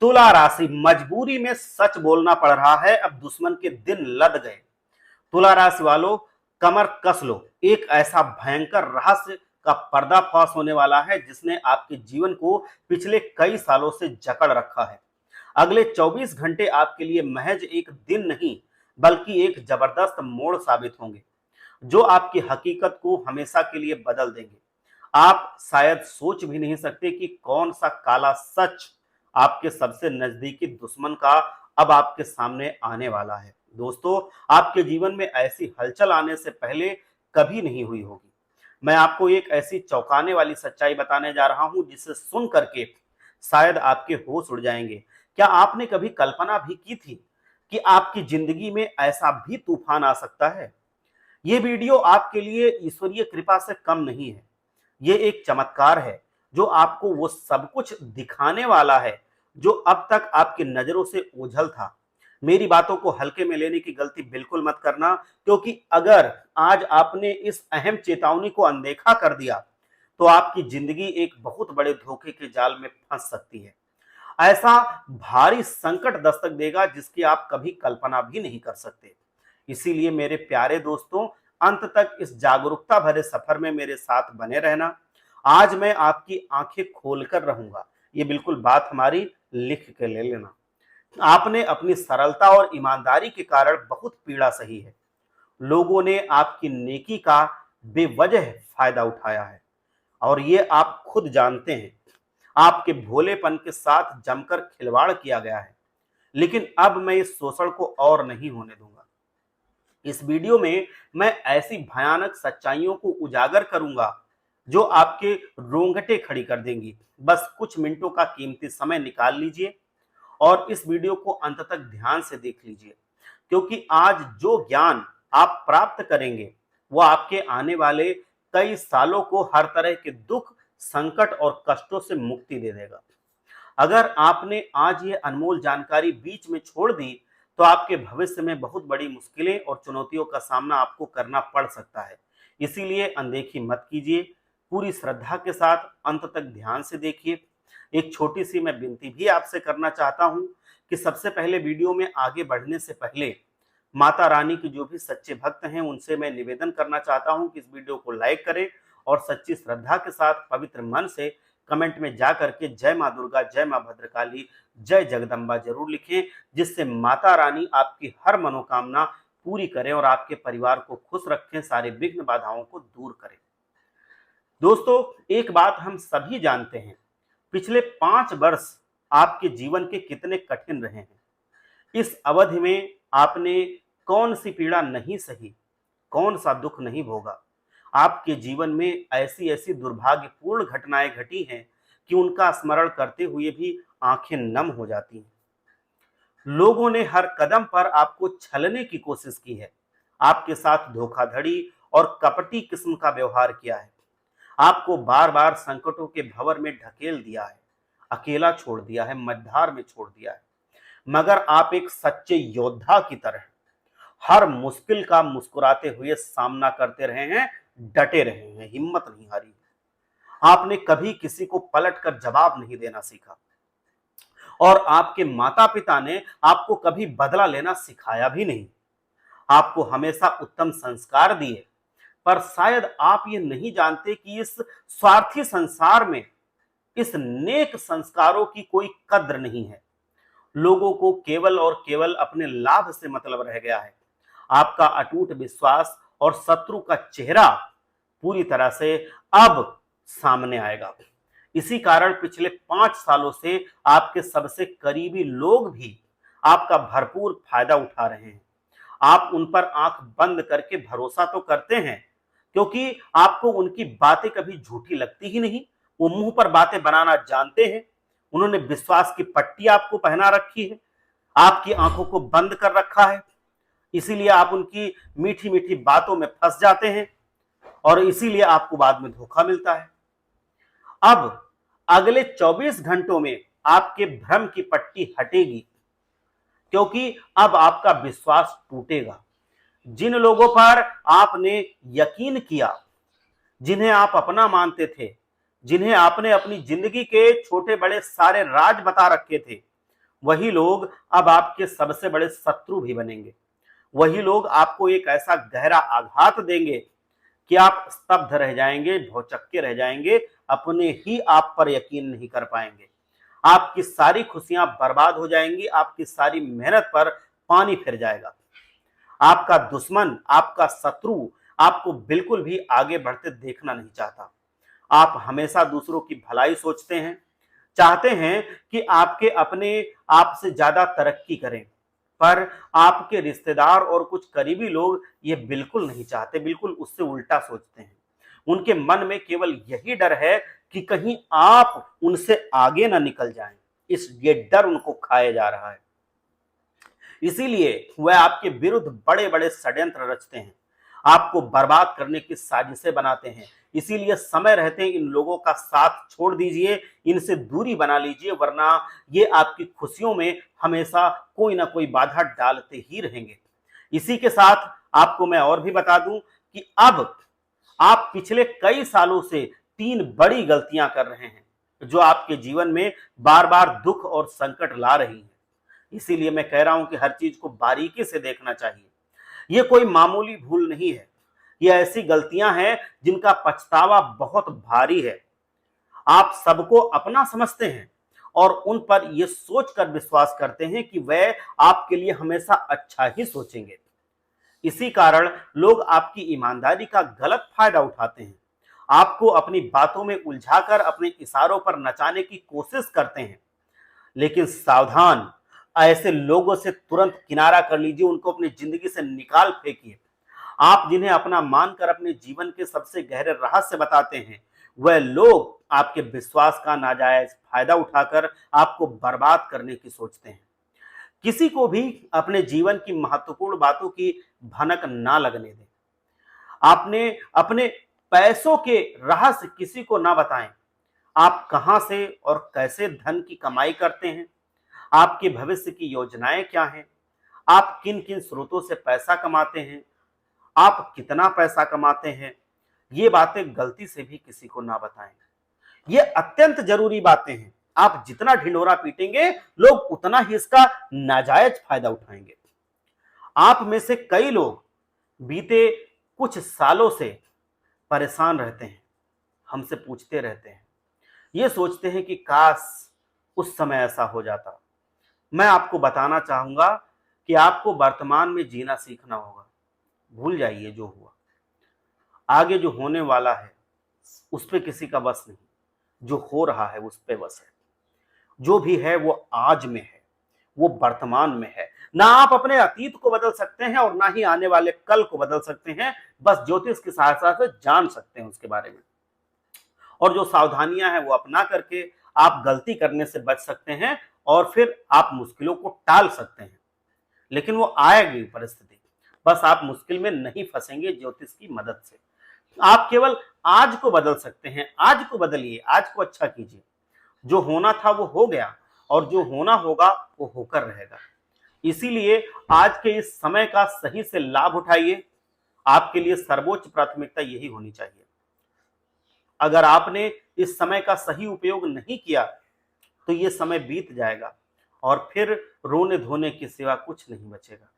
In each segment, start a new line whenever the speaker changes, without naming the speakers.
तुला राशि मजबूरी में सच बोलना पड़ रहा है, अब दुश्मन के दिन लद गए। तुला राशि वालों, कमर कस लो, एक ऐसा भयंकर रहस्य का पर्दाफाश होने वाला है जिसने आपके जीवन को पिछले कई सालों से जकड़ रखा है। अगले 24 घंटे आपके लिए महज एक दिन नहीं बल्कि एक जबरदस्त मोड़ साबित होंगे, जो आपकी हकीकत को हमेशा के लिए बदल देंगे। आप शायद सोच भी नहीं सकते कि कौन सा काला सच आपके सबसे नजदीकी दुश्मन का अब आपके सामने आने वाला है। दोस्तों, आपके जीवन में ऐसी हलचल आने से पहले कभी नहीं हुई होगी। मैं आपको एक ऐसी चौंकाने वाली सच्चाई बताने जा रहा हूं जिसे सुन करके शायद आपके होश उड़ जाएंगे। क्या आपने कभी कल्पना भी की थी कि आपकी जिंदगी में ऐसा भी तूफान आ सकता है? ये वीडियो आपके लिए ईश्वरीय कृपा से कम नहीं है। ये एक चमत्कार है जो आपको वो सब कुछ दिखाने वाला है जो अब तक आपकी नजरों से ओझल था। मेरी बातों को हल्के में लेने की गलती बिल्कुल मत करना, क्योंकि अगर आज आपने इस अहम चेतावनी को अनदेखा कर दिया तो आपकी जिंदगी एक बहुत बड़े धोखे के जाल में फंस सकती है। ऐसा भारी संकट दस्तक देगा जिसकी आप कभी कल्पना भी नहीं कर सकते। इसीलिए मेरे प्यारे दोस्तों, अंत तक इस जागरूकता भरे सफर में मेरे साथ बने रहना। आज मैं आपकी आंखें खोलकर रहूंगा, ये बिल्कुल बात हमारी लिख के ले लेना। आपने अपनी सरलता और ईमानदारी के कारण बहुत पीड़ा सही है। लोगों ने आपकी नेकी का बेवजह फायदा उठाया है और ये आप खुद जानते हैं। आपके भोलेपन के साथ जमकर खिलवाड़ किया गया है, लेकिन अब मैं इस शोषण को और नहीं होने दूंगा। इस वीडियो में मैं ऐसी भयानक सच्चाइयों को उजागर करूंगा जो आपके रोंगटे खड़ी कर देंगी। बस कुछ मिनटों का कीमती समय निकाल लीजिए और इस वीडियो को अंत तक ध्यान से देख लीजिए, क्योंकि आज जो ज्ञान आप प्राप्त करेंगे वो आपके आने वाले कई सालों को हर तरह के दुख, संकट और कष्टों से मुक्ति दे देगा। अगर आपने आज ये अनमोल जानकारी बीच में छोड़ दी तो आपके भविष्य में बहुत बड़ी मुश्किलें और चुनौतियों का सामना आपको करना पड़ सकता है। इसीलिए अनदेखी मत कीजिए, पूरी श्रद्धा के साथ अंत तक ध्यान से देखिए। एक छोटी सी मैं विनती भी आपसे करना चाहता हूं कि सबसे पहले वीडियो में आगे बढ़ने से पहले माता रानी के जो भी सच्चे भक्त हैं उनसे मैं निवेदन करना चाहता हूं कि इस वीडियो को लाइक करें और सच्ची श्रद्धा के साथ पवित्र मन से कमेंट में जा करके जय मां दुर्गा, जय मां भद्रकाली, जय जगदम्बा जरूर लिखें, जिससे माता रानी आपकी हर मनोकामना पूरी करें और आपके परिवार को खुश रखें, सारे विघ्न बाधाओं को दूर करें। दोस्तों, एक बात हम सभी जानते हैं, पिछले 5 वर्ष आपके जीवन के कितने कठिन रहे हैं। इस अवधि में आपने कौन सी पीड़ा नहीं सही, कौन सा दुख नहीं भोगा। आपके जीवन में ऐसी ऐसी दुर्भाग्यपूर्ण घटनाएं घटी हैं कि उनका स्मरण करते हुए भी आंखें नम हो जाती हैं। लोगों ने हर कदम पर आपको छलने की कोशिश की है, आपके साथ धोखाधड़ी और कपटी किस्म का व्यवहार किया है, आपको बार बार संकटों के भंवर में ढकेल दिया है, अकेला छोड़ दिया है, मझधार में छोड़ दिया है। मगर आप एक सच्चे योद्धा की तरह हर मुश्किल का मुस्कुराते हुए सामना करते रहे हैं, डटे रहे हैं, हिम्मत नहीं हारी। आपने कभी किसी को पलटकर जवाब नहीं देना सीखा और आपके माता पिता ने आपको कभी बदला लेना सिखाया भी नहीं। आपको हमेशा उत्तम संस्कार दिए, पर शायद आप ये नहीं जानते कि इस स्वार्थी संसार में इस नेक संस्कारों की कोई कद्र नहीं है। लोगों को केवल और केवल अपने लाभ से मतलब रह गया है। आपका अटूट विश्वास और शत्रु का चेहरा पूरी तरह से अब सामने आएगा। इसी कारण पिछले 5 सालों से आपके सबसे करीबी लोग भी आपका भरपूर फायदा उठा रहे हैं। आप उन पर आंख बंद करके भरोसा तो करते हैं, क्योंकि आपको उनकी बातें कभी झूठी लगती ही नहीं। वो मुंह पर बातें बनाना जानते हैं। उन्होंने विश्वास की पट्टी आपको पहना रखी है, आपकी आंखों को बंद कर रखा है। इसीलिए आप उनकी मीठी मीठी बातों में फंस जाते हैं और इसीलिए आपको बाद में धोखा मिलता है। अब अगले 24 घंटों में आपके भ्रम की पट्टी हटेगी, क्योंकि अब आपका विश्वास टूटेगा। जिन लोगों पर आपने यकीन किया, जिन्हें आप अपना मानते थे, जिन्हें आपने अपनी जिंदगी के छोटे बड़े सारे राज बता रखे थे, वही लोग अब आपके सबसे बड़े शत्रु भी बनेंगे। वही लोग आपको एक ऐसा गहरा आघात देंगे कि आप स्तब्ध रह जाएंगे, भौचक्के रह जाएंगे, अपने ही आप पर यकीन नहीं कर पाएंगे। आपकी सारी खुशियां बर्बाद हो जाएंगी, आपकी सारी मेहनत पर पानी फिर जाएगा। आपका दुश्मन, आपका शत्रु आपको बिल्कुल भी आगे बढ़ते देखना नहीं चाहता। आप हमेशा दूसरों की भलाई सोचते हैं, चाहते हैं कि आपके अपने आप से ज्यादा तरक्की करें, पर आपके रिश्तेदार और कुछ करीबी लोग ये बिल्कुल नहीं चाहते, बिल्कुल उससे उल्टा सोचते हैं। उनके मन में केवल यही डर है कि कहीं आप उनसे आगे ना निकल जाएं। ये डर उनको खाया जा रहा है। इसीलिए वह आपके विरुद्ध बड़े बड़े षड्यंत्र रचते हैं, आपको बर्बाद करने की साजिशें बनाते हैं। इसीलिए समय रहते इन लोगों का साथ छोड़ दीजिए, इनसे दूरी बना लीजिए, वरना ये आपकी खुशियों में हमेशा कोई ना कोई बाधा डालते ही रहेंगे। इसी के साथ आपको मैं और भी बता दूं कि अब आप पिछले कई सालों से 3 बड़ी गलतियां कर रहे हैं, जो आपके जीवन में बार बार दुख और संकट ला रही हैं। इसीलिए मैं कह रहा हूं कि हर चीज को बारीकी से देखना चाहिए। ये कोई मामूली भूल नहीं है, ये ऐसी गलतियां हैं जिनका पछतावा बहुत भारी है। आप सबको अपना समझते हैं और उन पर यह सोचकर विश्वास करते हैं कि वह आपके लिए हमेशा अच्छा ही सोचेंगे। इसी कारण लोग आपकी ईमानदारी का गलत फायदा उठाते हैं, आपको अपनी बातों में उलझाकर अपने इशारों पर नचाने की कोशिश करते हैं। लेकिन सावधान, ऐसे लोगों से तुरंत किनारा कर लीजिए, उनको अपनी जिंदगी से निकाल फेंकिए। आप जिन्हें अपना मानकर अपने जीवन के सबसे गहरे रहस्य बताते हैं, वह लोग आपके विश्वास का नाजायज फायदा उठाकर आपको बर्बाद करने की सोचते हैं। किसी को भी अपने जीवन की महत्वपूर्ण बातों की भनक ना लगने दें। आपने अपने पैसों के रहस्य किसी को ना बताएं। आप कहां से और कैसे धन की कमाई करते हैं, आपके भविष्य की योजनाएं क्या हैं, आप किन किन स्रोतों से पैसा कमाते हैं, आप कितना पैसा कमाते हैं, ये बातें गलती से भी किसी को ना बताएं। ये अत्यंत जरूरी बातें हैं। आप जितना ढिंढोरा पीटेंगे, लोग उतना ही इसका नाजायज फायदा उठाएंगे। आप में से कई लोग बीते कुछ सालों से परेशान रहते हैं, हमसे पूछते रहते हैं, ये सोचते हैं कि काश उस समय ऐसा हो जाता। मैं आपको बताना चाहूंगा कि आपको वर्तमान में जीना सीखना होगा। भूल जाइए जो हुआ, आगे जो होने वाला है उस पे किसी का बस नहीं, जो हो रहा है उस पे बस है। जो भी है वो आज में है, वो वर्तमान में है। ना आप अपने अतीत को बदल सकते हैं और ना ही आने वाले कल को बदल सकते हैं, बस ज्योतिष की सहायता से जान सकते हैं उसके बारे में। और जो सावधानियां हैं वो अपना करके आप गलती करने से बच सकते हैं और फिर आप मुश्किलों को टाल सकते हैं। लेकिन वो आएगी परिस्थिति, बस आप मुश्किल में नहीं फंसेंगे ज्योतिष की मदद से। आप केवल आज को बदल सकते हैं। आज को बदलिए, आज को अच्छा कीजिए। जो होना था वो हो गया और जो होना होगा वो होकर रहेगा। इसीलिए आज के इस समय का सही से लाभ उठाइए। आपके लिए सर्वोच्च प्राथमिकता यही होनी चाहिए। अगर आपने इस समय का सही उपयोग नहीं किया तो ये समय बीत जाएगा और फिर रोने धोने के सिवा कुछ नहीं बचेगा।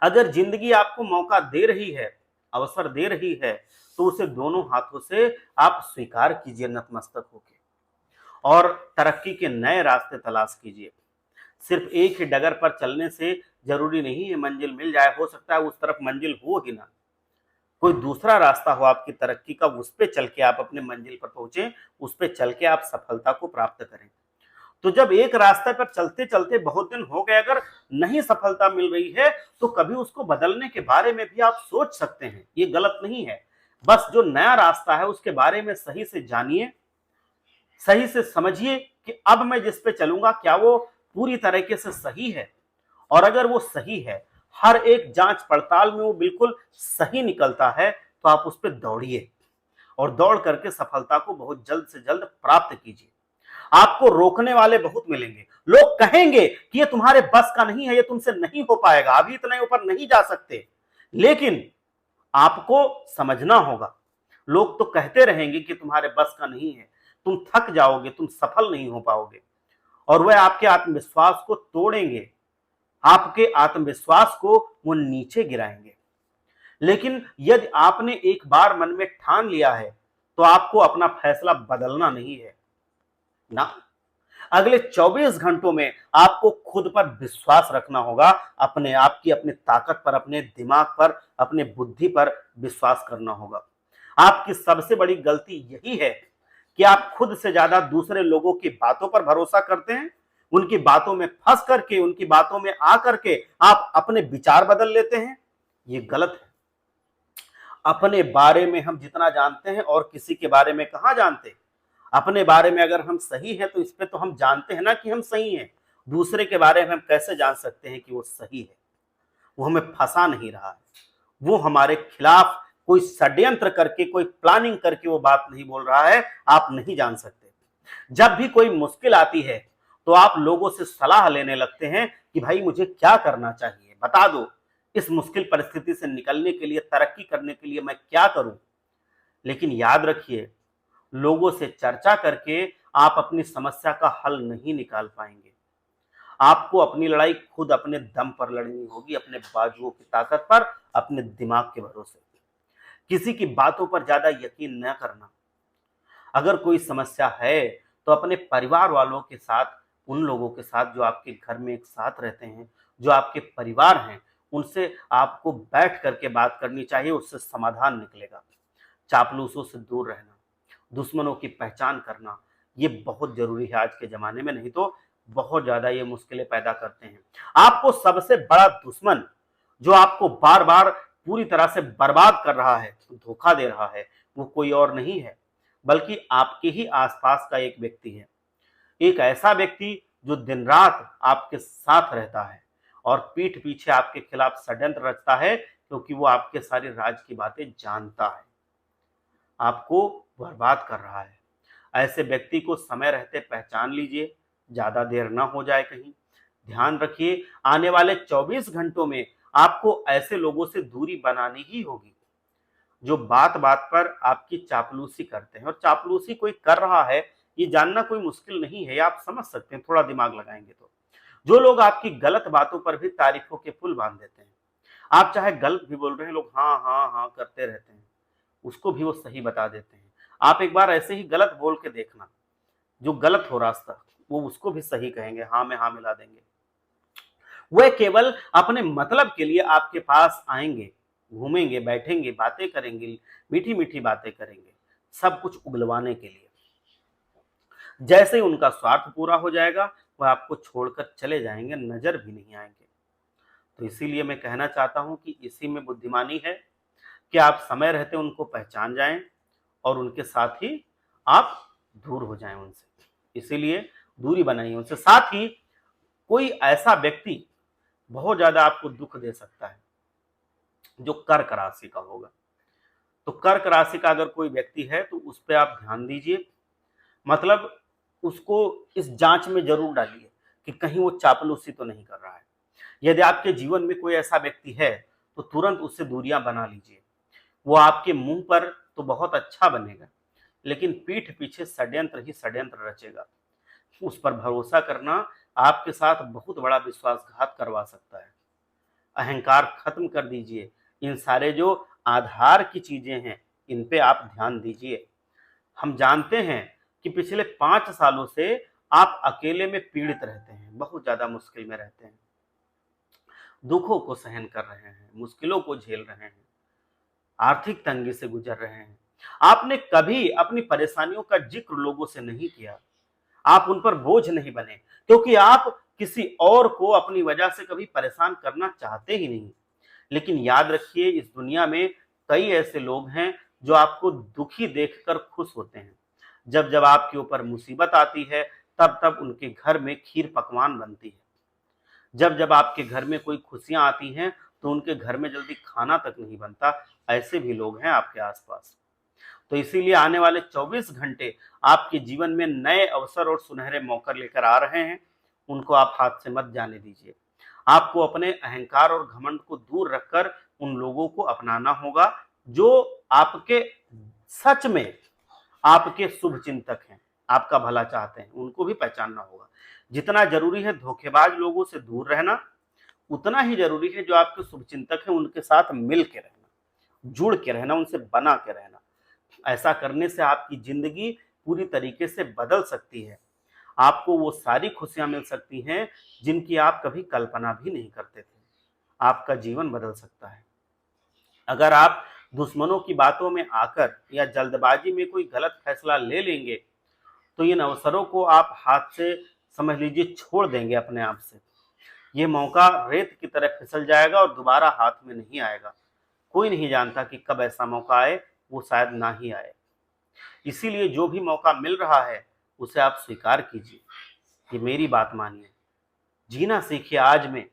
अगर जिंदगी आपको मौका दे रही है, अवसर दे रही है, तो उसे दोनों हाथों से आप स्वीकार कीजिए नतमस्तक होकर और तरक्की के नए रास्ते तलाश कीजिए। सिर्फ एक ही डगर पर चलने से जरूरी नहीं है मंजिल मिल जाए, हो सकता है उस तरफ मंजिल हो ही ना, कोई दूसरा रास्ता हो आपकी तरक्की का, उस पे चल के आप अपने मंजिल पर पहुंचे, उस पे चल के आप सफलता को प्राप्त करें। तो जब एक रास्ते पर चलते चलते बहुत दिन हो गए, अगर नहीं सफलता मिल रही है, तो कभी उसको बदलने के बारे में भी आप सोच सकते हैं, ये गलत नहीं है। बस जो नया रास्ता है उसके बारे में सही से जानिए, सही से समझिए कि अब मैं जिस पे चलूंगा क्या वो पूरी तरीके से सही है। और अगर वो सही है, हर एक जांच पड़ताल में वो बिल्कुल सही निकलता है, तो आप उस पर दौड़िए और दौड़ करके सफलता को बहुत जल्द से जल्द प्राप्त कीजिए। आपको रोकने वाले बहुत मिलेंगे, लोग कहेंगे कि ये तुम्हारे बस का नहीं है, ये तुमसे नहीं हो पाएगा, अभी इतने ऊपर नहीं जा सकते। लेकिन आपको समझना होगा, लोग तो कहते रहेंगे कि तुम्हारे बस का नहीं है, तुम थक जाओगे, तुम सफल नहीं हो पाओगे। और वह आपके आत्मविश्वास को तोड़ेंगे, आपके आत्मविश्वास को वो नीचे गिराएंगे। लेकिन यदि आपने एक बार मन में ठान लिया है तो आपको अपना फैसला बदलना नहीं है ना। अगले 24 घंटों में आपको खुद पर विश्वास रखना होगा, अपने आप की, अपनी ताकत पर, अपने दिमाग पर, अपने बुद्धि पर विश्वास करना होगा। आपकी सबसे बड़ी गलती यही है कि आप खुद से ज्यादा दूसरे लोगों की बातों पर भरोसा करते हैं। उनकी बातों में फंस करके, उनकी बातों में आकर के आप अपने विचार बदल लेते हैं। ये गलत है। अपने बारे में हम जितना जानते हैं और किसी के बारे में कहां जानते। अपने बारे में अगर हम सही हैं तो इस पे तो हम जानते हैं ना कि हम सही हैं। दूसरे के बारे में हम कैसे जान सकते हैं कि वो सही है? वो हमें फंसा नहीं रहा है, वो हमारे खिलाफ कोई षड्यंत्र करके, कोई प्लानिंग करके वो बात नहीं बोल रहा है। आप नहीं जान सकते। जब भी कोई मुश्किल आती है तो आप लोगों से सलाह लेने लगते हैं कि भाई मुझे क्या करना चाहिए, बता दो, इस मुश्किल परिस्थिति से निकलने के लिए, तरक्की करने के लिए मैं क्या करूं। लेकिन याद रखिए, लोगों से चर्चा करके आप अपनी समस्या का हल नहीं निकाल पाएंगे। आपको अपनी लड़ाई खुद अपने दम पर लड़नी होगी, अपने बाजुओं की ताकत पर, अपने दिमाग के भरोसे। किसी की बातों पर ज्यादा यकीन न करना। अगर कोई समस्या है तो अपने परिवार वालों के साथ, उन लोगों के साथ जो आपके घर में एक साथ रहते हैं, जो आपके परिवार हैं, उनसे आपको बैठ करके बात करनी चाहिए, उससे समाधान निकलेगा। चापलूसों से दूर रहना, दुश्मनों की पहचान करना, ये बहुत जरूरी है आज के जमाने में, नहीं तो बहुत ज्यादा ये मुश्किलें पैदा करते हैं। आपको सबसे बड़ा दुश्मन जो आपको बार बार पूरी तरह से बर्बाद कर रहा है, धोखा दे रहा है, वो कोई और नहीं है बल्कि आपके ही आसपास का एक व्यक्ति है। एक ऐसा व्यक्ति जो दिन रात आपके साथ रहता है और पीठ पीछे आपके खिलाफ षड्यंत्र रचता है, क्योंकि वो आपके सारे राज की बातें जानता है, आपको बर्बाद कर रहा है। ऐसे व्यक्ति को समय रहते पहचान लीजिए, ज्यादा देर ना हो जाए कहीं। ध्यान रखिए, आने वाले 24 घंटों में आपको ऐसे लोगों से दूरी बनानी ही होगी जो बात बात पर आपकी चापलूसी करते हैं। और चापलूसी कोई कर रहा है ये जानना कोई मुश्किल नहीं है, ये आप समझ सकते हैं थोड़ा दिमाग लगाएंगे तो। जो लोग आपकी गलत बातों पर भी तारीफों के पुल बांध देते हैं, आप चाहे गलत भी बोल रहे हैं, लोग हाँ हाँ हाँ करते रहते हैं, उसको भी वो सही बता देते हैं। आप एक बार ऐसे ही गलत बोल के देखना, जो गलत हो रास्ता वो उसको भी सही कहेंगे, हाँ में हाँ मिला देंगे। वह केवल अपने मतलब के लिए आपके पास आएंगे, घूमेंगे, बैठेंगे, बातें करेंगे, मीठी मीठी बातें करेंगे, सब कुछ उगलवाने के लिए। जैसे ही उनका स्वार्थ पूरा हो जाएगा वह आपको छोड़कर चले जाएंगे, नजर भी नहीं आएंगे। तो इसीलिए मैं कहना चाहता हूं कि इसी में बुद्धिमानी है कि आप समय रहते उनको पहचान जाएं और उनके साथ ही आप दूर हो जाएं उनसे। इसीलिए दूरी बनाइए उनसे। साथ ही कोई ऐसा व्यक्ति बहुत ज्यादा आपको दुख दे सकता है जो कर्क राशि का होगा। तो कर्क राशि का अगर कोई व्यक्ति है तो उस पर आप ध्यान दीजिए, मतलब उसको इस जांच में जरूर डालिए कि कहीं वो चापलूसी तो नहीं कर रहा है। यदि आपके जीवन में कोई ऐसा व्यक्ति है तो तुरंत उससे दूरियां बना लीजिए। वो आपके मुंह पर तो बहुत अच्छा बनेगा, लेकिन पीठ पीछे षड्यंत्र ही षड्यंत्र रचेगा। उस पर भरोसा करना आपके साथ बहुत बड़ा विश्वासघात करवा सकता है। अहंकार खत्म कर दीजिए। इन सारे जो आधार की चीजें हैं इन पे आप ध्यान दीजिए। हम जानते हैं कि पिछले 5 सालों से आप अकेले में पीड़ित रहते हैं, बहुत ज्यादा मुश्किल में रहते हैं, दुखों को सहन कर रहे हैं, मुश्किलों को झेल रहे हैं, आर्थिक तंगी से गुजर रहे हैं। आपने कभी अपनी परेशानियों का जिक्र लोगों से नहीं किया, आप उन पर बोझ नहीं बने, क्योंकि आप किसी और को अपनी वजह से कभी परेशान करना चाहते ही नहीं। लेकिन याद रखिए, इस दुनिया में कई ऐसे लोग हैं जो आपको दुखी देखकर खुश होते हैं। जब जब आपके ऊपर मुसीबत आती है तब तब उनके घर में खीर पकवान बनती है। जब जब आपके घर में कोई खुशियां आती हैं तो उनके घर में जल्दी खाना तक नहीं बनता। ऐसे भी लोग हैं आपके आसपास। तो इसीलिए आने वाले 24 घंटे आपके जीवन में नए अवसर और सुनहरे मौके लेकर आ रहे हैं, उनको आप हाथ से मत जाने दीजिए। आपको अपने अहंकार और घमंड को दूर रखकर उन लोगों को अपनाना होगा जो आपके सच में आपके शुभ चिंतक हैं, आपका भला चाहते हैं, उनको भी पहचानना होगा। जितना जरूरी है धोखेबाज लोगों से दूर रहना, उतना ही जरूरी है जो आपके शुभचिंतक हैं उनके साथ मिल के रहना, जुड़ के रहना, उनसे बना के रहना। ऐसा करने से आपकी जिंदगी पूरी तरीके से बदल सकती है। आपको वो सारी खुशियां मिल सकती हैं जिनकी आप कभी कल्पना भी नहीं करते थे। आपका जीवन बदल सकता है। अगर आप दुश्मनों की बातों में आकर या जल्दबाजी में कोई गलत फैसला ले लेंगे तो इन अवसरों को आप हाथ से, समझ लीजिए, छोड़ देंगे अपने आप से। ये मौका रेत की तरह फिसल जाएगा और दोबारा हाथ में नहीं आएगा। कोई नहीं जानता कि कब ऐसा मौका आए, वो शायद ना ही आए। इसीलिए जो भी मौका मिल रहा है उसे आप स्वीकार कीजिए। ये मेरी बात मानिए। जीना सीखिए आज में।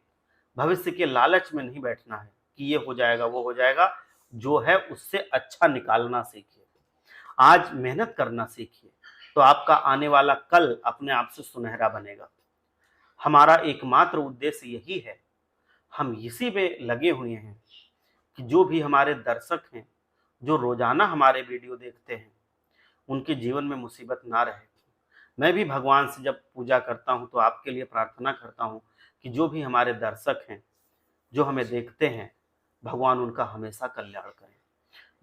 भविष्य के लालच में नहीं बैठना है कि ये हो जाएगा वो हो जाएगा। जो है उससे अच्छा निकालना सीखिए। आज मेहनत करना सीखिए, तो आपका आने वाला कल अपने आप से सुनहरा बनेगा। हमारा एकमात्र उद्देश्य यही है, हम इसी पे लगे हुए हैं कि जो भी हमारे दर्शक हैं, जो रोजाना हमारे वीडियो देखते हैं, उनके जीवन में मुसीबत ना रहे। मैं भी भगवान से जब पूजा करता हूँ तो आपके लिए प्रार्थना करता हूँ कि जो भी हमारे दर्शक हैं, जो हमें देखते हैं, भगवान उनका हमेशा कल्याण करें।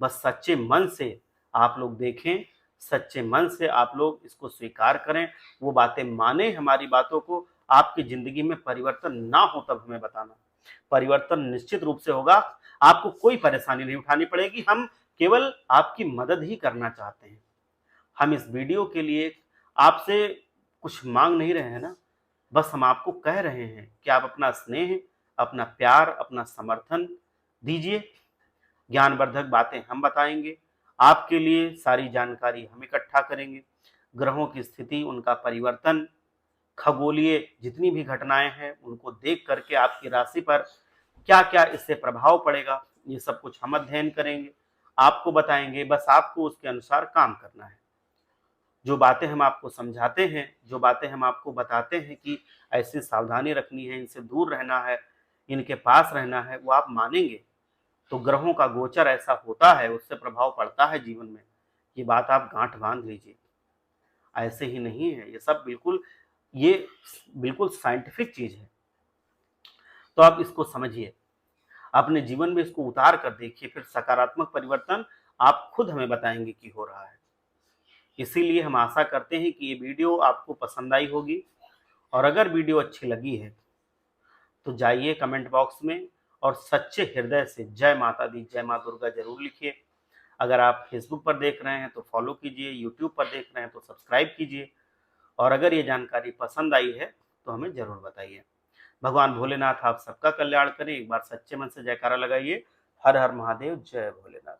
बस सच्चे मन से आप लोग देखें, सच्चे मन से आप लोग इसको स्वीकार करें, वो बातें माने, हमारी बातों को। आपकी जिंदगी में परिवर्तन ना हो तब हमें बताना। परिवर्तन निश्चित रूप से होगा। आपको कोई परेशानी नहीं उठानी पड़ेगी। हम केवल आपकी मदद ही करना चाहते हैं। हम इस वीडियो के लिए आपसे कुछ मांग नहीं रहे हैं ना, बस हम आपको कह रहे हैं कि आप अपना स्नेह, अपना प्यार, अपना समर्थन दीजिए। ज्ञानवर्धक बातें हम बताएंगे, आपके लिए सारी जानकारी हम इकट्ठा करेंगे। ग्रहों की स्थिति, उनका परिवर्तन, खगोलीय जितनी भी घटनाएं हैं उनको देख करके आपकी राशि पर क्या क्या इससे प्रभाव पड़ेगा, ये सब कुछ हम अध्ययन करेंगे, आपको बताएंगे। बस आपको उसके अनुसार काम करना है। जो बातें हम आपको समझाते हैं, जो बातें हम आपको बताते हैं कि ऐसी सावधानी रखनी है, इनसे दूर रहना है, इनके पास रहना है, वो आप मानेंगे तो ग्रहों का गोचर ऐसा होता है, उससे प्रभाव पड़ता है जीवन में। ये बात आप गांठ बांध लीजिए। ऐसे ही नहीं है, ये बिल्कुल साइंटिफिक चीज है। तो आप इसको समझिए, अपने जीवन में इसको उतार कर देखिए, फिर सकारात्मक परिवर्तन आप खुद हमें बताएंगे कि हो रहा है। इसीलिए हम आशा करते हैं कि ये वीडियो आपको पसंद आई होगी। और अगर वीडियो अच्छी लगी है तो जाइए कमेंट बॉक्स में और सच्चे हृदय से जय माता दी, जय माँ दुर्गा जरूर लिखिए। अगर आप फेसबुक पर देख रहे हैं तो फॉलो कीजिए, यूट्यूब पर देख रहे हैं तो सब्सक्राइब कीजिए। और अगर ये जानकारी पसंद आई है तो हमें जरूर बताइए। भगवान भोलेनाथ आप सबका कल्याण करें। एक बार सच्चे मन से जयकारा लगाइए। हर हर महादेव, जय भोलेनाथ।